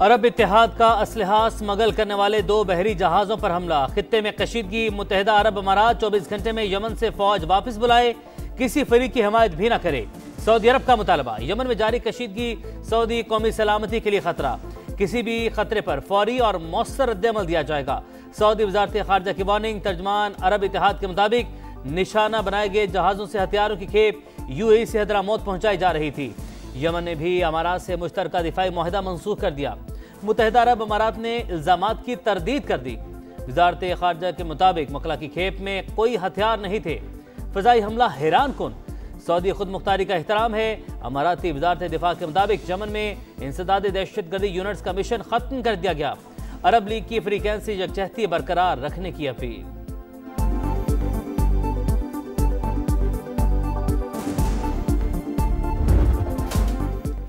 अरब इत्तेहाद का असलहा स्मगल करने वाले 2 बहरी जहाजों पर हमला। खित्ते में कशीदगी। मुत्तहिदा अरब अमारात 24 घंटे में यमन से फौज वापस बुलाए, किसी फरीक की हिमायत भी न करे। सऊदी अरब का मुतालबा। यमन में जारी कशीदगी सऊदी कौमी सलामती के लिए खतरा। किसी भी खतरे पर फौरी और मौसर रद्द-ए-अमल दिया जाएगा। सऊदी वजारत खारजा की वार्निंग। तर्जमान अरब इत्तेहाद के मुताबिक निशाना बनाए गए जहाजों से हथियारों की खेप यूएई से हदरामौत पहुंचाई जा रही थी। यमन ने भी अमारात से मुश्तरका दिफाई मुआहिदा मनसूख कर दिया। मुत्तहिदा अरब अमारात ने इल्जामात की तरदीद कर दी। वजारत खारजा के मुताबिक मकला की खेप में कोई हथियार नहीं थे। फ़िज़ाई हमला हैरान कुन। सऊदी खुद मुख्तारी का एहतराम है। अमाराती वजारत दिफा के मुताबिक यमन में इंसदाद दहशतगर्दी यूनिट्स का मिशन खत्म कर दिया गया। अरब लीग की फ्रीक्वेंसी यकजहती बरकरार रखने की अपील।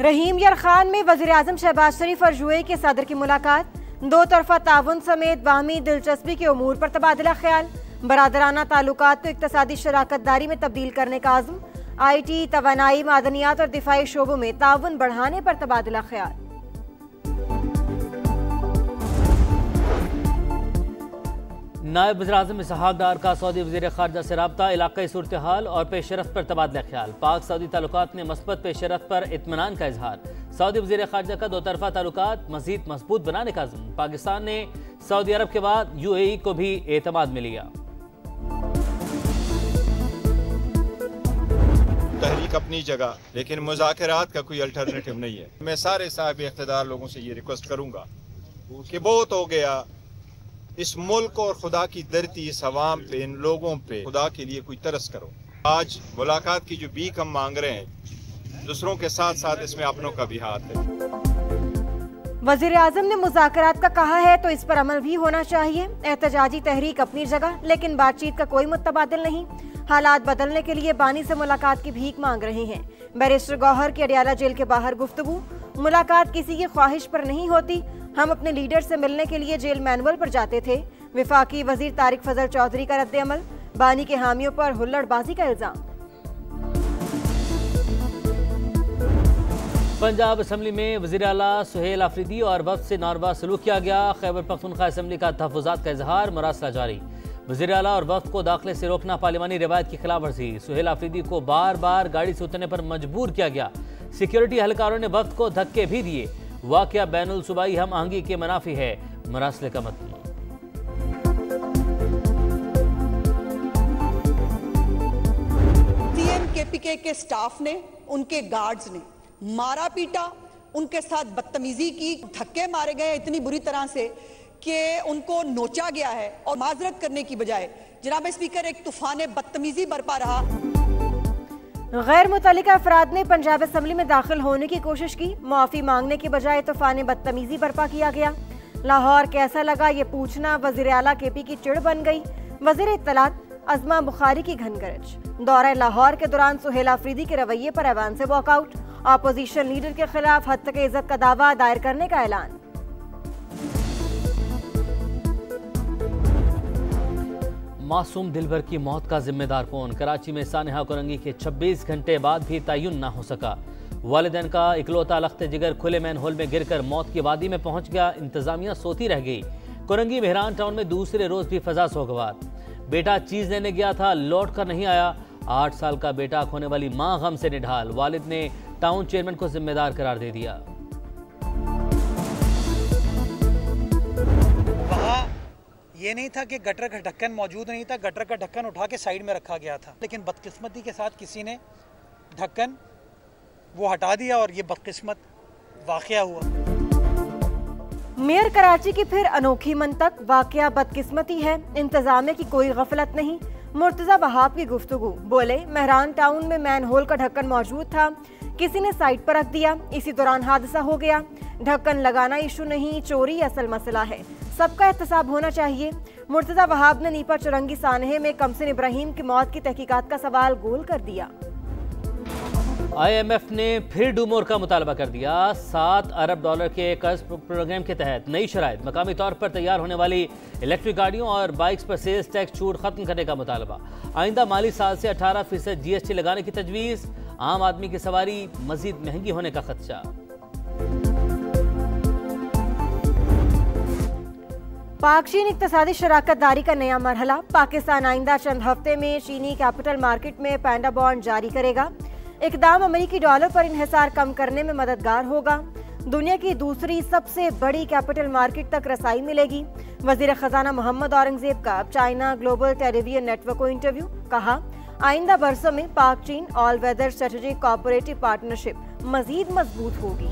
रहीम यार खान में वज़ीर-ए-आज़म शहबाज शरीफ और यूएई के सदर की मुलाकात। 2 तरफ़ा ताउन समेत बाहमी दिलचस्पी के उमूर पर तबादला ख्याल। बरादराना ताल्लुकात को इक़्तिसादी शराकत दारी में तब्दील करने का आज़म। IT, तवानाई, मादनियात और दिफाई शोबों में ताउन बढ़ाने पर तबादला ख्याल। नायब वज़ीर-ए-आज़म इसहाक़ डार का सऊदी वज़ीर ख़ारजा से रब्ता। इलाक़ाई सूरत हाल और पेशरफ्त पर तबादला ख्याल। पाक सऊदी ताल्लुकात में मस्बत पेशरफ्त पर इत्मीनान का इजहार। सऊदी वज़ीर ख़ारजा का 2 तरफ़ा ताल्लुकात मज़ीद मजबूत बनाने का अज़्म। पाकिस्तान ने सऊदी अरब के बाद यूएई को भी एतमाद में लिया। तहरीक अपनी जगह, लेकिन मुज़ाकरात का कोई अल्टरनेटिव नहीं है। मैं सारे साहिब इख्तिदार लोगों से ये रिक्वेस्ट करूंगा कि बहुत हो गया इस मुल्क और खुदा की धरती, इस अवाम पे, इन लोगों पे खुदा के लिए कोई तरस करो। आज मुलाकात की जो भीख हम मांग रहे हैं, दूसरों के साथ साथ इसमें अपनों का भी हाथ है। वज़ीर-ए-आज़म ने मुज़ाकरात का कहा है तो इस पर अमल भी होना चाहिए। एहतजाजी तहरीक अपनी जगह, लेकिन बातचीत का कोई मुतबादिल नहीं। हालात बदलने के लिए बानी से मुलाकात की भीख मांग रहे हैं। बैरिस्टर गौहर की अडियाला जेल के बाहर गुफ्तगू। मुलाकात किसी की ख्वाहिश पर नहीं होती। हम अपने लीडर से मिलने के लिए जेल मैनुअल पर जाते थे। विफाकी वजीर तारिक फजल चौधरी का रद्द-ए-अमल। बानी के हामियों पर हुल्लड़बाजी का इल्जाम। पंजाब असम्बली में वज़ीर आला सुहेल आफरीदी और वफ़द से नारवा सलूक किया गया। खैबर पख्तूनख्वा असम्बली का तहफ़्फ़ुज़ात का इजहार। मरासला जारी। वज़ीर आला और वफ़द को दाखिले से रोकना पार्लिमानी रिवायत की खिलाफ वर्जी। सुहेल आफरीदी को बार बार गाड़ी से उतरने पर मजबूर किया गया। सिक्योरिटी एहलकारों ने वफ़द को धक्के भी दिए। वाक़या बैनुल सूबाई हम आहंगी के मुनाफी है। मरासले का मतलब CMKPK के स्टाफ ने, उनके गार्ड्स ने मारा पीटा, उनके साथ बदतमीजी की, धक्के मारे गए इतनी बुरी तरह से कि उनको नोचा गया है। और माजरत करने की बजाय जनाब स्पीकर एक तूफान बदतमीजी बरपा रहा। गैर मुतल्लिका अफराद ने पंजाब असम्बली में दाखिल होने की कोशिश की। मुआफ़ी मांगने की बजाय तूफान बदतमीजी बर्पा किया गया। लाहौर कैसा लगा ये पूछना वज़ीर आला KP की चिड़ बन गई। वज़ीर इत्तलात अज़मा बुखारी की घनगरज। दौरा लाहौर के दौरान सुहेल आफरीदी के रवैये पर ऐवान से वॉकआउट। अपोजिशन लीडर के खिलाफ हद तक इज्जत का दावा दायर करने का ऐलान। मासूम दिलबर की मौत का जिम्मेदार कौन? कराची में सानिहा कोरंगी के 26 घंटे बाद भी तयन ना हो सका। वालिदैन का इकलौता लख्त जिगर खुले मैन होल में गिरकर मौत की वादी में पहुंच गया। इंतजामिया सोती रह गई। कोरंगी मेहरान टाउन में दूसरे रोज भी फजा सोगवार। बेटा चीज लेने गया था, लौट कर नहीं आया। 8 साल का बेटा खोने वाली मां गम से निढाल। वालिद ने टाउन चेयरमैन को जिम्मेदार करार दे दिया। ये नहीं था कि गटर का ढक्कन मौजूद नहीं था, गटर का ढक्कन उठा के साइड में रखा गया था, लेकिन बदकिस्मती के साथ किसी ने ढक्कन वो हटा दिया और ये बदकिस्मत वाकया हुआ। मेयर कराची की फिर अनोखी मंतक। वाकया बदकिस्मती है, इंतजामिया की कोई गफलत नहीं। मुर्तजा वहाब की गुफ्तगू। बोले मेहरान टाउन में मैन होल का ढक्कन मौजूद था, किसी ने साइड पर रख दिया, इसी दौरान हादसा हो गया। ढक्कन लगाना इशू नहीं, चोरी असल मसला है, सबका एहतसाब होना चाहिए। मुर्तजा वहाब ने नीपा चुरंगी सानहे में कमसिन इब्राहिम की मौत की तहकीकात का सवाल गोल कर दिया। IMF ने फिर डूमोर का मुतालबा कर दिया। $7 अरब के कर्ज प्रोग्राम के तहत नई शराइत, मकामी तौर पर तैयार होने वाली इलेक्ट्रिक गाड़ियों और बाइक्स पर सेल्स टैक्स छूट खत्म करने का मुतालबा। आइंदा माली साल से 18% GST लगाने की तजवीज़। आम आदमी की सवारी मजीद महंगी होने का खदशा। पाक चीन इक्तिसादी शराकतदारी का नया मरहला। पाकिस्तान आइंदा चंद हफ्ते में चीनी कैपिटल मार्केट में पैंडा बॉन्ड जारी करेगा। इकदाम अमेरिकी डॉलर पर इन्हिसार कम करने में मददगार होगा। दुनिया की दूसरी सबसे बड़ी कैपिटल मार्केट तक रसाई मिलेगी। वजीर खजाना मोहम्मद औरंगजेब का चाइना ग्लोबल टेलीविजन नेटवर्क को इंटरव्यू। कहा, आइंदा बरसों में पाक चीन all weather strategic cooperative partnership मजीद मजबूत होगी।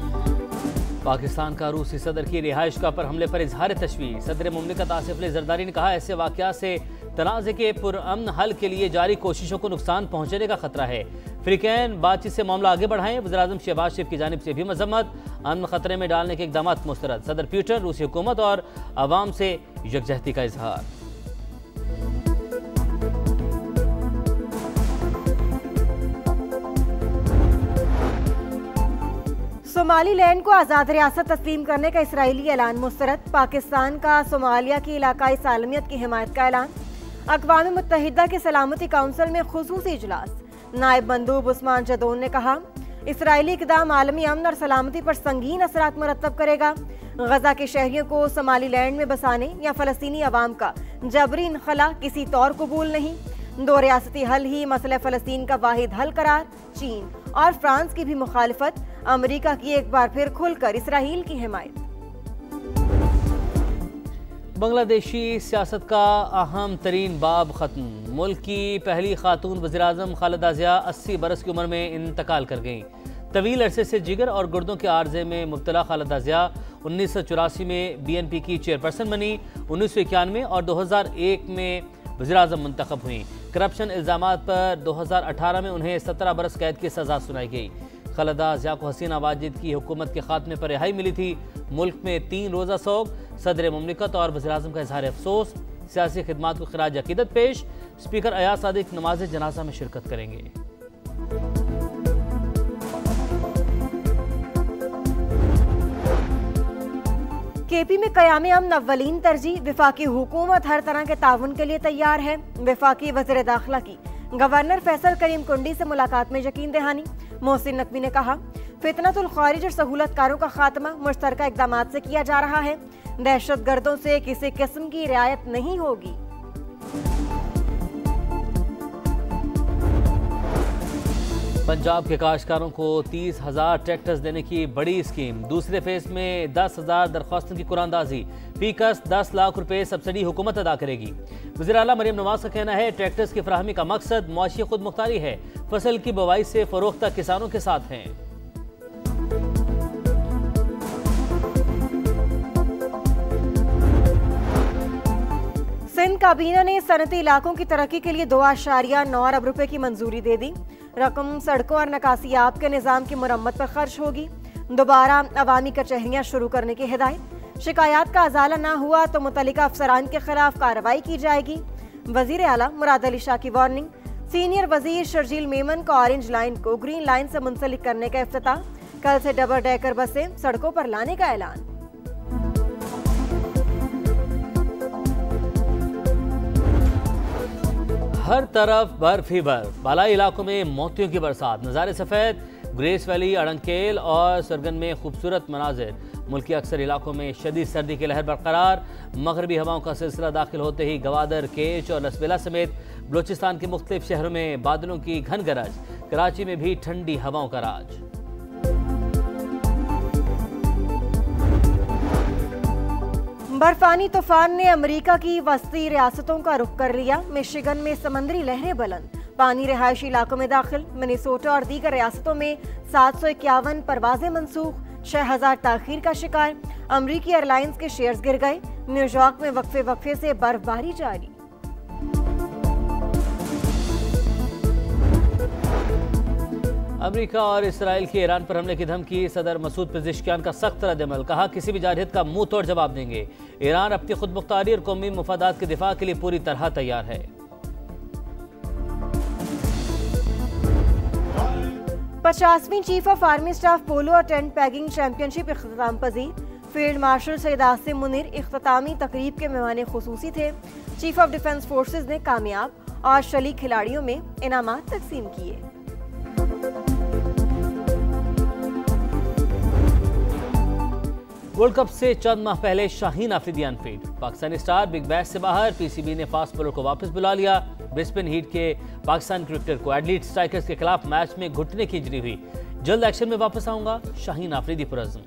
पाकिस्तान का रूसी सदर की रिहाइशगाह पर हमले पर इजहार तशवीश। सदर मुमलिकत आसिफ अली जरदारी ने कहा, ऐसे वाक़यात से तनाज़े के पुरअमन हल के लिए जारी कोशिशों को नुकसान पहुँचने का खतरा है। फ्रीकैन बातचीत से मामला आगे बढ़ाएं। वज़ीर-ए-आज़म शहबाज शरीफ की जानिब से भी मजम्मत। अमन खतरे में डालने के इक़दाम मुस्तरद। सदर पुतिन रूसी हुकूमत और अवाम से यकजहती का इजहार। सोमालीलैंड को आज़ाद रियासत तस्लीम करने का इसराइली ऐलान मुस्तरद। पाकिस्तान का सोमालिया की इलाकाई सालमियत की हिमायत का ऐलान। अक़वाम मुत्तहिदा के सलामती काउंसिल में खुसूसी इजलास। नायब मंदूब उस्मान जदौन ने कहा, इसराइली इक़दाम आलमी अमन और सलामती पर संगीन असरात मुरत्तब करेगा। गजा के शहरियों को सोमालीलैंड में बसाने या फ़लस्तीनी अवाम का जबरी इनखला किसी तौर कबूल नहीं। दो रियासती हल ही मसला फ़लस्तीन का वाहिद हल करार। चीन और फ्रांस की भी मुखालिफत। अमेरिका की एक बार फिर खुलकर इसराइल की हिमायत। बांग्लादेशी सियासत का अहम तरीन बाब खत्म। मुल्क की पहली खातून वज़ीर-ए-आज़म खालिदा ज़िया 80 बरस की उम्र में इंतकाल कर गईं। तवील अरसे से जिगर और गुर्दों के आर्जे में मुब्तला खालिदा ज़िया 1984 में BNP की चेयरपर्सन बनी। 1991 और 2001 में वज़ीर-ए-आज़म मुंतखब हुई। करप्शन इल्ज़ामात पर 2018 में उन्हें 17 बरस कैद की सज़ा सुनाई गई। खालिदा ज़िया को हसीना वाजिद की हुकूमत के खात्मे पर रिहाई मिली थी। मुल्क में 3 रोज़ा सोग। सदर मुमलिकत और वज़ीर-ए-आज़म का इज़हार अफसोस। सियासी खिदमात को खिराज अकीदत पेश। स्पीकर अयाज सादिक नमाज जनाजा में शिरकत करेंगे। KP में क़याम अमन अव्वलीन तरजीह। वफाकी हुकूमत हर तरह के ताउन के लिए तैयार है। वफाकी वज़ीर दाखिला की गवर्नर फैसल करीम कुंडी से मुलाकात में यकीन दहानी। मोहसिन नकवी ने कहा, फितनतुल खारिज और सहूलतकारों का खात्मा मुश्तरका इक़दामात से किया जा रहा है। दहशत गर्दों से किसी किस्म की रियायत नहीं होगी। पंजाब के काश्तकारों को 30,000 ट्रैक्टर्स देने की बड़ी स्कीम। दूसरे फेज में 10,000 दरख्वास्तों की कुरानदाजी। फीकस 10 लाख रुपए सब्सिडी हुकूमत अदा करेगी। वज़ीर आला मरियम नवाज का कहना है, ट्रैक्टर्स की फराहमी का मकसद मुआशी खुद मुख्तारी है। फसल की बुवाई से फरोख्त तक किसानों के साथ हैं। सिंध काबीना ने सनती इलाकों की तरक्की के लिए 2.9 अरब रुपए की मंजूरी दे दी। रकम सड़कों और नकासियाब के निज़ाम की मुरम्मत पर खर्च होगी। दोबारा अवामी कचहरियाँ शुरू करने की हिदायत। शिकायत का अजाला ना हुआ तो मुतल्लिका अफसरान के खिलाफ कार्रवाई की जाएगी। वजीर आला मुराद अली शाह की वार्निंग। सीनियर वजीर शर्जील मेमन को ऑरेंज लाइन को ग्रीन लाइन से मुंसलिक करने का इफ्तिताह। कल से डबल डेकर बसें सड़कों पर लाने का ऐलान। हर तरफ बर्फ ही बर्फ। बालाई इलाकों में मोतियों की बरसात। नज़ारे सफ़ेद। ग्रेस वैली, अड़ंकेल और सरगन में खूबसूरत मनाजिर। मुल्क के अक्सर इलाकों में शदीद सर्दी की लहर बरकरार। मगरबी हवाओं का सिलसिला दाखिल होते ही गवादर, केच और लसबेला समेत बलोचिस्तान के मुख्तलिफ शहरों में बादलों की घन गरज। कराची में भी ठंडी हवाओं का राज। बर्फानी तूफान ने अमेरिका की वस्ती रियासतों का रुख कर लिया। मिशिगन में समंदरी लहरें बुलंद। पानी रिहायशी इलाकों में दाखिल। मिनेसोटा और दीगर रियासतों में 751 परवाजें मनसूख। 6000 ताखीर का शिकार। अमरीकी एयरलाइंस के शेयर्स गिर गए। न्यूयॉर्क में वक्फे से बर्फबारी जारी। अमेरिका और इसराइल की ईरान पर हमले की धमकी। सदर मसूद पेज़ेश्कियान का सख्त रद्द-ए-अमल। कहा, किसी भी जारहियत का मुंह तोड़ जवाब देंगे। ईरान अपनी खुद मुख्तारी और कौमी मफादात के दिफा के लिए पूरी तरह तैयार है। 50वीं chief of army staff polo और टेंट पैगिंग चैंपियनशिप इख्तिताम पजीर। फील्ड मार्शल सैयद आसिम मुनीर इख्तितामी तकरीब के मेहमान खुसूसी थे। चीफ ऑफ डिफेंस फोर्सेज ने कामयाब और शलीक खिलाड़ियों में इनामात तकसीम किए। वर्ल्ड कप से चंद माह पहले Shaheen Afridi unfit. Pakistani star big bash से बाहर। पीसीबी ने फास्ट बॉलर को वापस बुला लिया। ब्रिस्बेन हीट के पाकिस्तान क्रिकेटर को एडलीड स्ट्राइकर्स के खिलाफ मैच में घुटने की इंजरी हुई। जल्द एक्शन में वापस आऊंगा, शाहीन आफरीदी पुरज़्म।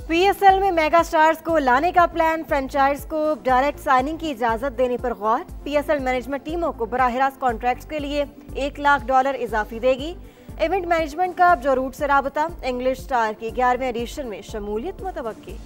पीएसएल में मेगा स्टार्स को लाने का प्लान। फ्रेंचाइज को डायरेक्ट साइनिंग की इजाजत देने पर गौर। पीएसएल मैनेजमेंट टीमों को बराह रास्त कॉन्ट्रैक्ट्स के लिए $1 लाख इजाफी देगी। इवेंट मैनेजमेंट का जो रूट से राबता। इंग्लिश स्टार की 11वें एडिशन में शमूलियत मुतवक्की।